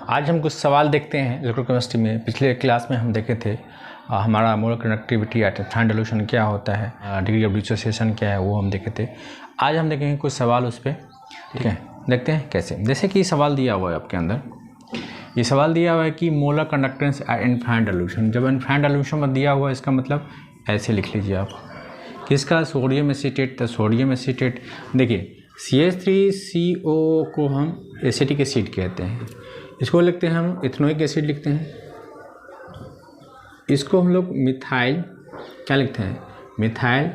आज हम कुछ सवाल देखते हैं इलेक्ट्रोकेमिस्ट्री में। पिछले क्लास में हम देखे थे हमारा molar conductivity at fine dilution क्या होता है, डिग्री ऑफ डिसोसिएशन क्या है, वो हम देखे थे। आज हम देखेंगे कुछ सवाल उस पर, ठीक है। देखते हैं कैसे। जैसे कि सवाल दिया हुआ है आपके अंदर, ये सवाल दिया हुआ है कि molar conductance at infinite dilution. जब इनफाइनाइट डिल्यूशन में दिया हुआ है, इसका मतलब ऐसे लिख लीजिए आप, किसका, सोडियम एसीटेट। तो सोडियम एसीटेट, देखिए CH3CO को हम एसिटिक एसिड कहते हैं, इसको लिखते हैं हम इथेनोइक एसिड लिखते हैं। इसको हम लोग मिथाइल क्या लिखते हैं, मिथाइल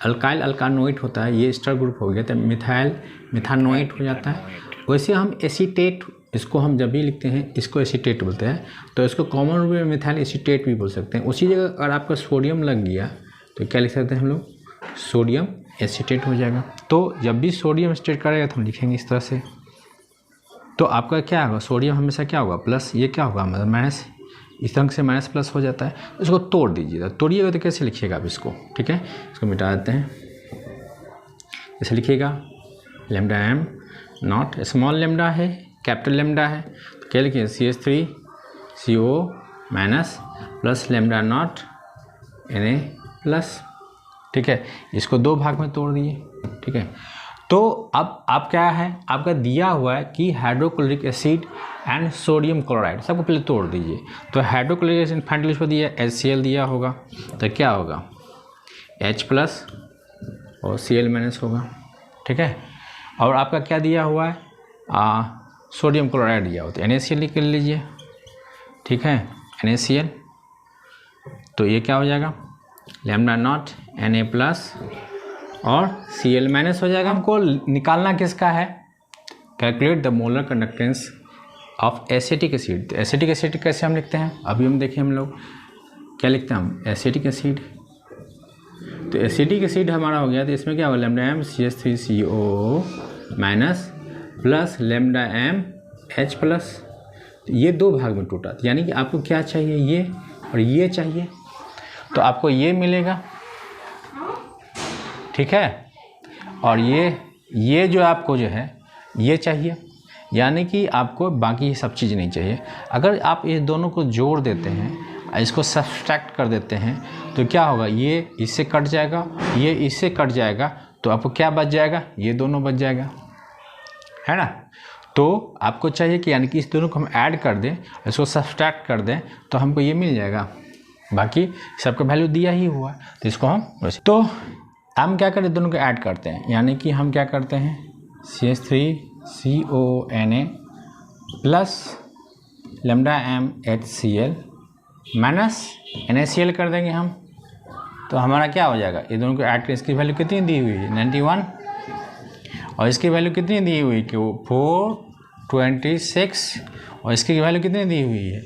अल्काइल अल्कानोइड होता है, ये स्टर ग्रुप हो गया तो मिथाइल मिथानोइड हो जाता है। वैसे हम एसीटेट, इसको हम जब भी लिखते हैं इसको एसीटेट बोलते हैं, तो इसको कॉमन रूप में मिथाइल एसीटेट भी बोल सकते हैं। उसी जगह अगर आपका सोडियम लग गया तो क्या लिख सकते हैं हम लोग, सोडियम एसीटेट हो जाएगा। तो जब भी सोडियम एसीटेट करेगा तो हम लिखेंगे इस तरह से। तो आपका क्या होगा, सोडियम हमेशा क्या होगा, प्लस, ये क्या होगा मतलब माइनस, इस तरह से माइनस प्लस हो जाता है। इसको तोड़ दीजिएगा, तोड़िएगा तो कैसे लिखिएगा आप इसको, ठीक है। इसको मिटा देते हैं, ऐसे लिखिएगा lambda am not, small lambda है कैपिटल लेमडा है, तो क्या लिखिए CH3CO minus plus lambda naught Na plus, ठीक है। इसको दो भाग में तोड़ दिए, ठीक है। तो अब आप क्या है, आपका दिया हुआ है कि hydrochloric acid and sodium chloride, सबको पहले तोड़ दीजिए। तो हाइड्रोक्लोरिक एसिड फाइनल पर दिया HCl दिया होगा, तो क्या होगा H प्लस और Cl माइनस होगा, ठीक है। और आपका क्या दिया हुआ है, सोडियम क्लोराइड दिया होता है, NaCl लिख लीजिए, ठीक है, NaCl। तो ये क्या हो जाएगा, लैम्डा नॉट Na प्लस और Cl माइनस हो जाएगा। हमको निकालना किसका है, calculate the molar conductance of acetic acid. तो एसिटिक एसिड कैसे हम लिखते हैं, अभी हम देखें, हम लोग क्या लिखते हैं हम, एसिटिक एसिड। तो एसिटिक एसिड हमारा हो गया, तो इसमें क्या होगा, lambda M CH3CO minus plus lambda M H plus. ये दो भाग में टूटा, यानी कि आपको क्या चाहिए, ये और ये चाहिए, तो आपको ये मिलेगा, ठीक है। और ये जो आपको जो है ये चाहिए, यानी कि आपको बाकी सब चीज़ नहीं चाहिए। अगर आप ये दोनों को जोड़ देते हैं, इसको सब्सट्रैक्ट कर देते हैं, तो क्या होगा, ये इससे कट जाएगा, ये इससे कट जाएगा, तो आपको क्या बच जाएगा, ये दोनों बच जाएगा, है ना। तो आपको चाहिए कि यानी कि इस दोनों को हम ऐड कर दें, इसको सब्सट्रैक्ट कर दें, तो हमको ये मिल जाएगा। बाकी सबका वैल्यू दिया ही हुआ, तो इसको तो हम क्या करें, दोनों को ऐड करते हैं, यानी कि हम क्या करते हैं CH3CONa plus lambda M HCl minus NaCl कर देंगे हम। तो हमारा क्या हो जाएगा, ये दोनों को ऐड कर, इसकी वैल्यू कितनी दी हुई है 91, और इसकी वैल्यू कितनी दी हुई कि 426, और इसकी वैल्यू कितनी दी हुई है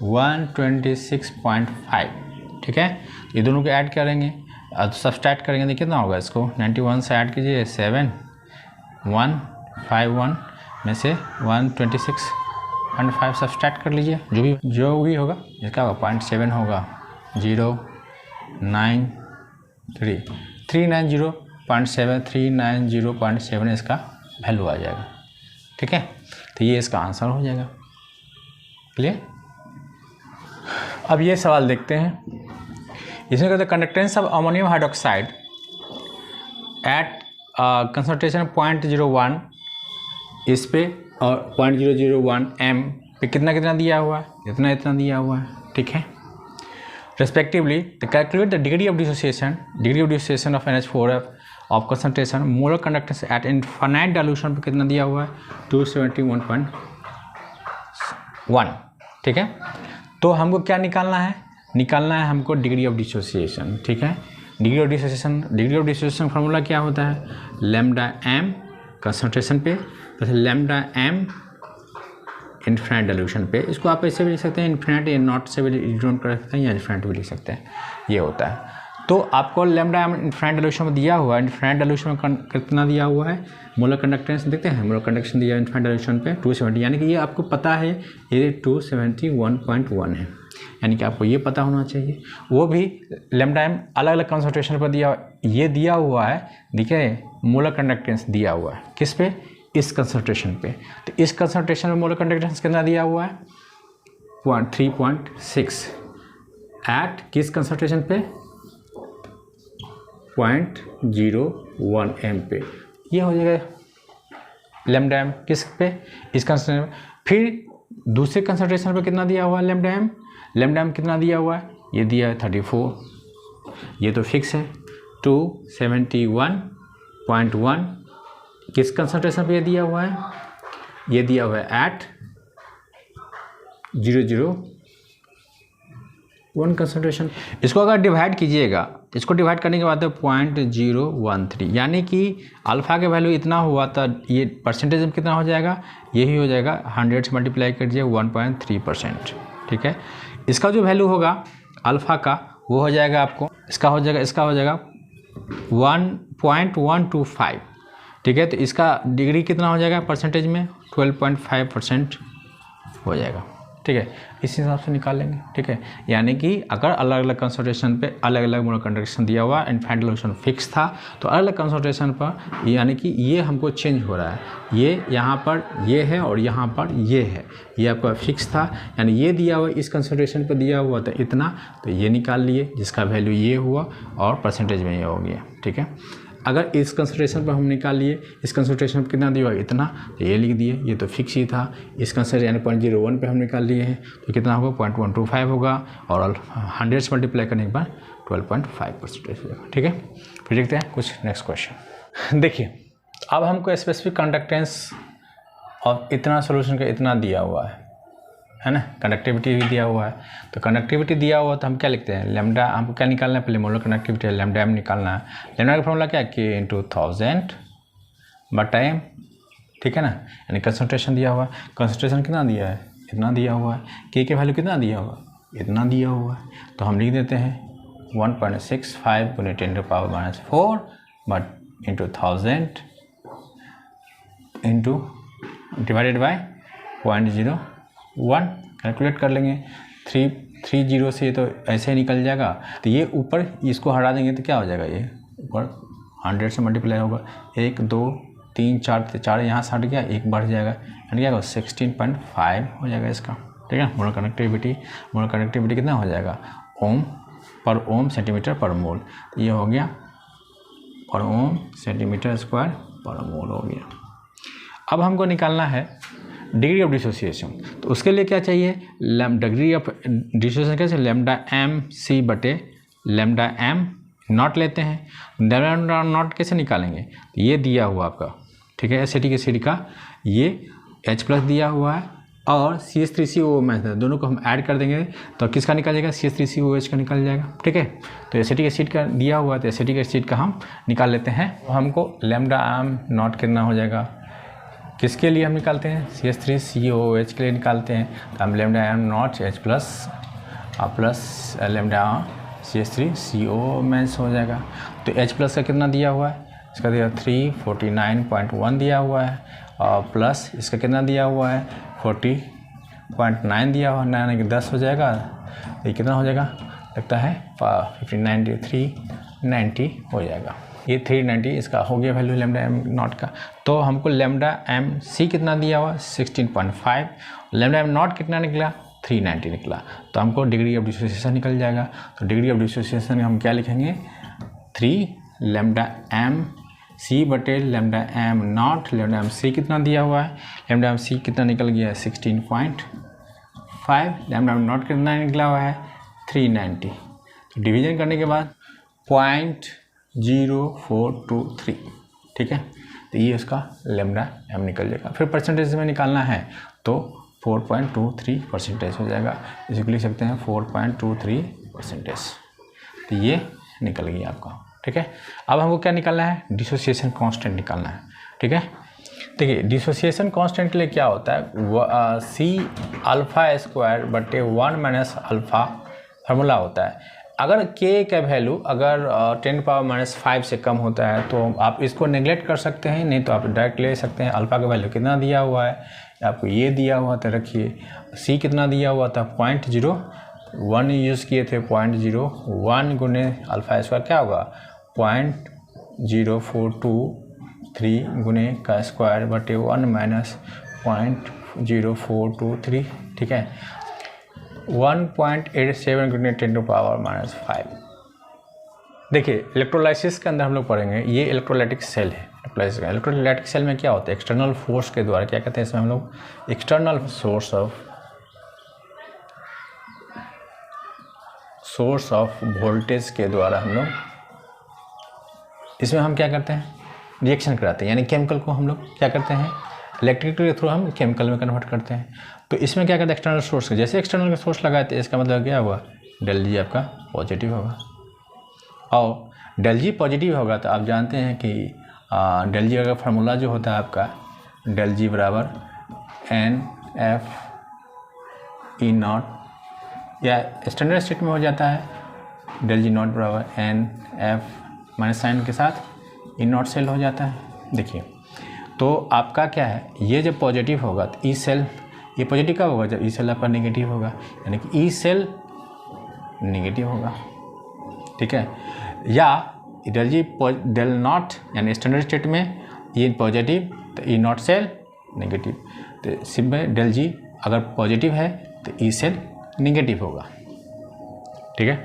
126.5, ठीक है। ये दोनों को ऐड करेंगे, अब सब्सट्रैक्ट करेंगे तो कितना होगा, इसको 91 से ऐड कीजिए 7151 में से 126.5 सब्सट्रैक्ट कर लीजिए, जो भी होगा, इसका होगा 0.7 होगा 390.7 इसका वैल्यू आ जाएगा, ठीक है। तो ये इसका आंसर हो जाएगा, क्लियर। अब ये सवाल देखते हैं, इसमें कहते हैं conductance of ammonium hydroxide eight concentration 0.01 इस पे और 0.001 m पे कितना कितना दिया हुआ है, इतना इतना दिया हुआ है, ठीक है। Respectively the calculate the degree of dissociation of NH4 of concentration molar conductance at infinite dilution पे कितना दिया हुआ है 271.1, ठीक है। तो हमको क्या निकालना है हमको डिग्री ऑफ डिसोसिएशन, ठीक है। डिग्री ऑफ डिसोसिएशन फार्मूला क्या होता है, लैम्डा एम कंसंट्रेशन पे plus lambda M infinite dilution पे। इसको आप ऐसे भी लिख सकते हैं, इनफाइनाइट या नॉट से भी डिनोट कर सकते हैं, या इनफाइनाइट भी लिख सकते हैं, ये होता है। तो आपको लैम्डा एम इनफाइनाइट डाइल्यूशन में दिया हुआ है, इनफाइनाइट डाइल्यूशन में कितना दिया हुआ है, मोलर कंडक्टेंस देखते हैं, मोलर कंडक्टेंस दिया है इनफाइनाइट डाइल्यूशन पे 270, यानी कि ये आपको पता है ये 271.1 है, यानी कि आपको ये पता होना चाहिए। वो भी लैम्डा एम अलग अलग कंसंट्रेशन पर दिया, ये दिया हुआ है, देखिए मोलर कंडक्टेंस दिया हुआ है किस पे, इस कंसंट्रेशन पे, तो इस कंसंट्रेशन में मोलर कंडक्टेंस कितना दिया हुआ है 3.6 एट किस कंसंट्रेशन पे 0.01 m पे, ये हो जाएगा लैम्डा एम किस पे इस कंसंट्रेशन में। फिर दूसरे कंसंट्रेशन पे कितना दिया हुआ है लैम्डा एम कितना दिया हुआ है, ये दिया है 34, ये तो फिक्स है 271.1 किस कंसंट्रेशन पे ये दिया हुआ है, ये दिया हुआ है एट 001 कंसंट्रेशन। इसको अगर डिवाइड कीजिएगा, इसको डिवाइड करने के बाद 0.013 यानी कि अल्फ़ा के वैल्यू इतना हुआ था, ये परसेंटेज में कितना हो जाएगा, यही हो जाएगा 100 से मल्टीप्लाई कीजिए 1.3%। ठीक है, इसका जो वैल्यू होगा अल्फ़ा का वो हो जाएगा आपको, इसका हो जाएगा 1.125। ठीक है, तो इसका डिग्री कितना हो जाएगा परसेंटेज में 12.5% हो जाएगा। ठीक है, इस हिसाब से निकाल लेंगे। ठीक है, यानी कि अगर अलग अलग कंसंट्रेशन पे अलग अलग मोलर कंडक्टेंस दिया हुआ एंड फाइनल सॉल्यूशन फिक्स था, तो अलग अलग कंसंट्रेशन पर यानी कि ये हमको चेंज हो रहा है, ये यहाँ पर ये है और यहाँ पर ये है, ये आपका फिक्स था, यानी ये दिया हुआ इस कंसंट्रेशन पर दिया हुआ था इतना, तो ये निकाल लिए जिसका वैल्यू ये हुआ और परसेंटेज में ये हो गया। ठीक है, अगर इस कंसंट्रेशन पर हम निकाल लिए, इस कंसंट्रेशन पर कितना दिया हुआ इतना, तो ये लिख दिए, ये तो फिक्स ही था। इस कंसंट्रेशन यानी 0.01 पे हम निकाल लिए हैं, तो कितना होगा 0.125 होगा और 100 से मल्टीप्लाई करने के बाद 12.5% होगा। ठीक है, फिर देखते हैं कुछ नेक्स्ट क्वेश्चन। देखिए, अब हमको स्पेसिफिक कंडक्टेंस और इतना सोल्यूशन का इतना दिया हुआ है ना, कंडक्टिविटी भी दिया हुआ है, तो कंडक्टिविटी दिया हुआ तो हम क्या लिखते हैं लैम्डा, हमको क्या निकालना है पहले मोलर कंडक्टिविटी है, लैम्डा एम निकालना है। लैम्डा का फॉर्मूला क्या है K × 1000 बटा m। ठीक है ना, यानी कंसंट्रेशन दिया हुआ है, कंसंट्रेशन कितना दिया है इतना दिया हुआ है, K के वैल्यू कितना दिया हुआ इतना दिया हुआ है, तो हम लिख देते हैं 1.65 × 10⁻⁴ but into 1000 into divided by 0.01 calculate कर लेंगे। 330 से तो ऐसे ही निकल जाएगा, तो ये ऊपर इसको हटा देंगे तो क्या हो जाएगा, ये ऊपर 100 से मल्टीप्लाई होगा, 1 2 3 4 यहाँ से हट गया, एक बढ़ जाएगा, यानी क्या होगा 16.5 हो जाएगा इसका। ठीक है, मोलर कनेक्टिविटी कितना हो जाएगा ओम पर ओम सेंटीमीटर पर मोल, तो ये हो गया पर ओम सेंटीमीटर स्क्वायर पर मोल हो गया। अब हमको निकालना है डिग्री ऑफ डिसोसिएशन, तो उसके लिए क्या चाहिए डिग्री ऑफ डिसोसिएशन कैसे लैम्डा एम सी बटे लैम्डा एम नॉट लेते हैं। लैम्डा नॉट कैसे निकालेंगे, तो ये दिया हुआ आपका, ठीक है, एसिटिक एसिड का ये H+ दिया हुआ है और CH3COO- दोनों को हम ऐड कर देंगे तो किसका निकल जाएगा CH3COOH का निकल जाएगा। ठीक है, तो एसिटिक एसिड का दिया हुआ है, तो एसिटिक एसिड का हम निकाल लेते हैं। तो हमको लैम्डा एम नॉट कितना हो जाएगा, किसके लिए हम निकालते हैं CH3COOH के लिए निकालते हैं, तो हम lambda M not H+ plus lambda CH3CO- हो जाएगा। तो H+ का कितना दिया हुआ है, इसका दिया 349.1 दिया हुआ है और प्लस इसका कितना दिया हुआ है 40.9 दिया हुआ है, 9 के 10 हो जाएगा, ये कितना हो जाएगा लगता है 390 हो जाएगा, ये 390 इसका हो गया वैल्यू लैम्डा एम नॉट का। तो हमको लैम्डा एम सी कितना दिया हुआ 16.5, लैम्डा एम नॉट कितना निकला 390 निकला, तो हमको डिग्री ऑफ डिसोसिएशन निकल जाएगा। तो डिग्री ऑफ डिसोसिएशन हम क्या लिखेंगे 3 लैम्डा एम सी बटे lambda M naught, lambda M C कितना दिया हुआ है, लैम्डा एम सी कितना निकल गया है 16.5, लैम्डा एम नॉट कितना निकला हुआ है 390। तो डिवीजन करने के बाद 0.0423, ठीक है, तो ये उसका लैम्डा एम निकल जाएगा। फिर परसेंटेज में निकालना है तो 4.23% हो जाएगा, इसे लिख सकते हैं 4.23%, तो ये निकल गया आपका। ठीक है, अब हमको क्या निकालना है डिसोसिएशन कांस्टेंट निकालना है। ठीक है, देखिए डिसोसिएशन कांस्टेंट के लिए क्या होता है C α² बटे 1 - अल्फ़ा फार्मूला होता है। अगर K का वैल्यू अगर 10⁻⁵ से कम होता है तो आप इसको नेगलेक्ट कर सकते हैं, नहीं तो आप डायरेक्ट ले सकते हैं। अल्फ़ा का वैल्यू कितना दिया हुआ है आपको, ये दिया हुआ था, रखिए C कितना दिया हुआ था 0.01 यूज़ किए थे, 0.01 गुने α² क्या होगा 0.042 3 गुने का स्क्वायर बटे 1 माइनस 0.0423, ठीक है, 1.87 गुने 10⁻⁻5। देखिए इलेक्ट्रोलाइसिस के अंदर हम लोग पढ़ेंगे, ये इलेक्ट्रोलाइटिक सेल है। इलेक्ट्रोलाइटिक सेल में क्या होता है, एक्सटर्नल फोर्स के द्वारा, क्या कहते हैं इसमें हम लोग, एक्सटर्नल सोर्स ऑफ वोल्टेज के द्वारा हम लोग इसमें हम क्या करते हैं, रिएक्शन कराते हैं, यानी केमिकल को हम लोग क्या करते हैं, इलेक्ट्रिक के थ्रू हम केमिकल में कन्वर्ट करते हैं। तो इसमें क्या करते हैं, एक्सटर्नल सोर्स, जैसे एक्सटर्नल का सोर्स लगाते हैं, इसका मतलब क्या हुआ, डेल जी आपका पॉजिटिव होगा। और डेल जी पॉजिटिव होगा तो आप जानते हैं कि डेल जी का फार्मूला जो होता है आपका, डेल जी बराबर NF E0, या स्टैंडर्ड स्टेट में हो जाता है डेल जी नॉट बराबर NF माइनस साइन के साथ E0 सेल हो जाता है। देखिए तो आपका क्या है, ये जब पॉजिटिव होगा तो ई सेल, ये पॉजिटिव कब होगा, जब ई सेल आपका नेगेटिव होगा, यानी कि ई सेल नेगेटिव होगा, ठीक है। या डेल नॉट यानी स्टैंडर्ड स्टेट में ये पॉजिटिव तो ई नॉट सेल नेगेटिव, तो सिर्फ डेल जी अगर पॉजिटिव है तो ई सेल नेगेटिव होगा, ठीक है।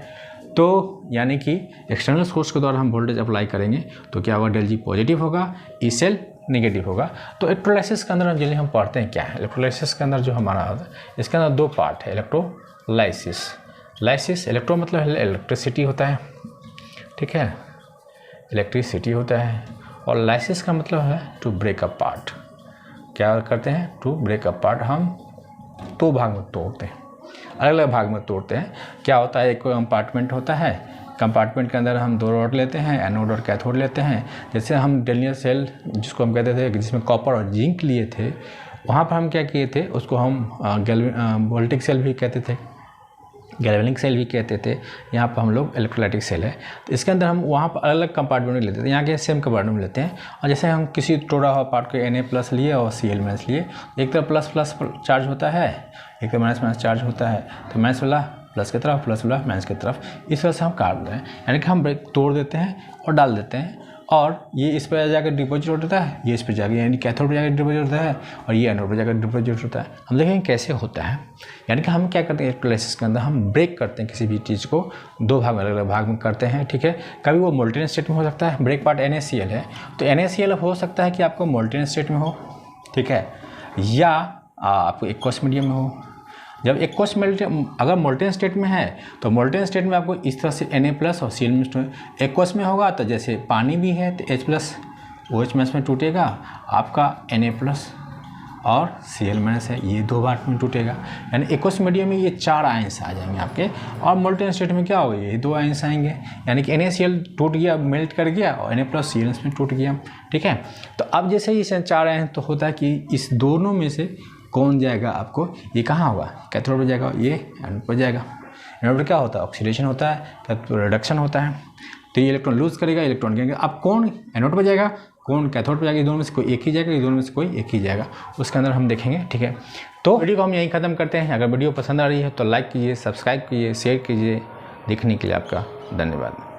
तो यानी कि एक्सटर्नल सोर्स के द्वारा हम वोल्टेज अप्लाई करेंगे तो क्या होगा, डेल जी पॉजिटिव होगा, ई सेल नेगेटिव होगा। तो इलेक्ट्रोलाइसिस के अंदर जल्दी हम पढ़ते हैं क्या है। इलेक्ट्रोलाइसिस के अंदर जो हमारा होता है, इसके अंदर दो पार्ट है, इलेक्ट्रोलाइसिस, इलेक्ट्रो मतलब इलेक्ट्रिसिटी होता है, ठीक है, इलेक्ट्रिसिटी होता है, और लाइसिस का मतलब है टू ब्रेक अ पार्ट। क्या करते हैं, टू ब्रेक अ पार्ट, हम दो भाग में तोड़ते हैं, अलग अलग भाग में तोड़ते हैं। क्या होता है, एक कंपार्टमेंट होता है, कंपार्टमेंट के अंदर हम दो रॉड लेते हैं, एनोड और कैथोड लेते हैं। जैसे हम डेलियर सेल जिसको हम कहते थे, जिसमें कॉपर और जिंक लिए थे, वहाँ पर हम क्या किए थे, उसको हम वोल्टिक सेल भी कहते थे, गैल्वेनिक सेल भी कहते थे। यहाँ पर हम लोग इलेक्ट्रोलाइटिक सेल है, तो इसके अंदर हम वहाँ पर अलग अलग कंपार्टमेंट लेते थे, यहाँ के सेम कंपार्टमेंट लेते हैं। और जैसे हम किसी टोड़ा हुआ पार्ट को Na+ लिए और Cl- लिए, एक तरफ प्लस चार्ज होता है, एक तरफ माइनस चार्ज होता है, तो माइनस वाला प्लस की तरफ, प्लस वाला माइनस की तरफ, इस तरह से हम काट रहे हैं, यानी कि हम ब्रेक तोड़ देते हैं और डाल देते हैं, और ये इस पर जाकर डिपोजिट होता है, ये इस पर जाकर यानी कैथोड पर जाकर डिपोजिट होता है, और ये एनोड पर जाकर डिपोजिट होता है। हम देखेंगे कैसे होता है, यानी कि हम क्या करते हैं, इलेक्ट्रोलाइसिस के अंदर हम ब्रेक करते हैं, किसी भी चीज़ को दो भाग में, अलग अलग भाग में करते हैं, ठीक है। कभी वो मोल्टेन स्टेट में हो सकता है, ब्रेक पार्ट NaCl है, तो NaCl हो सकता है कि आपको मोल्टेन स्टेट में हो, ठीक है, या आपको एक्वस मीडियम में हो। जब एक्वस मीडियम अगर मोल्टेन स्टेट में है तो मोल्टेन स्टेट में आपको इस तरह से Na+ और Cl- एक्वस में होगा तो जैसे पानी भी है तो H+ OH- में टूटेगा, आपका Na+ और Cl- है, ये दो बार में टूटेगा, यानी एक्वस मीडियम में ये 4 आयंस आ जाएंगे आपके, और मोल्टेन स्टेट में क्या होगा, ये 2 आयंस आएंगे, यानी कि NaCl टूट गया, मेल्ट कर गया, और Na+ Cl में टूट गया, ठीक है। तो अब जैसे ही 4 आए हैं तो होता है कि इस दोनों में से कौन जाएगा, आपको ये कहाँ होगा, कैथोड पर जाएगा, ये एनोड पर जाएगा। एनोड पर क्या होता है, ऑक्सीडेशन होता है, कैथोड रिडक्शन होता है, तो ये इलेक्ट्रॉन लूज करेगा, इलेक्ट्रॉन गेन। अब कौन एनोड पर जाएगा, कौन कैथोड पर जाएगा, ये दोनों में से कोई एक ही जाएगा, ये दोनों में से कोई एक ही जाएगा, उसके अंदर हम देखेंगे, ठीक है। तो वीडियो को हम यहीं ख़त्म करते हैं। अगर वीडियो पसंद आ रही है तो लाइक कीजिए, सब्सक्राइब कीजिए, शेयर कीजिए। देखने के लिए आपका धन्यवाद।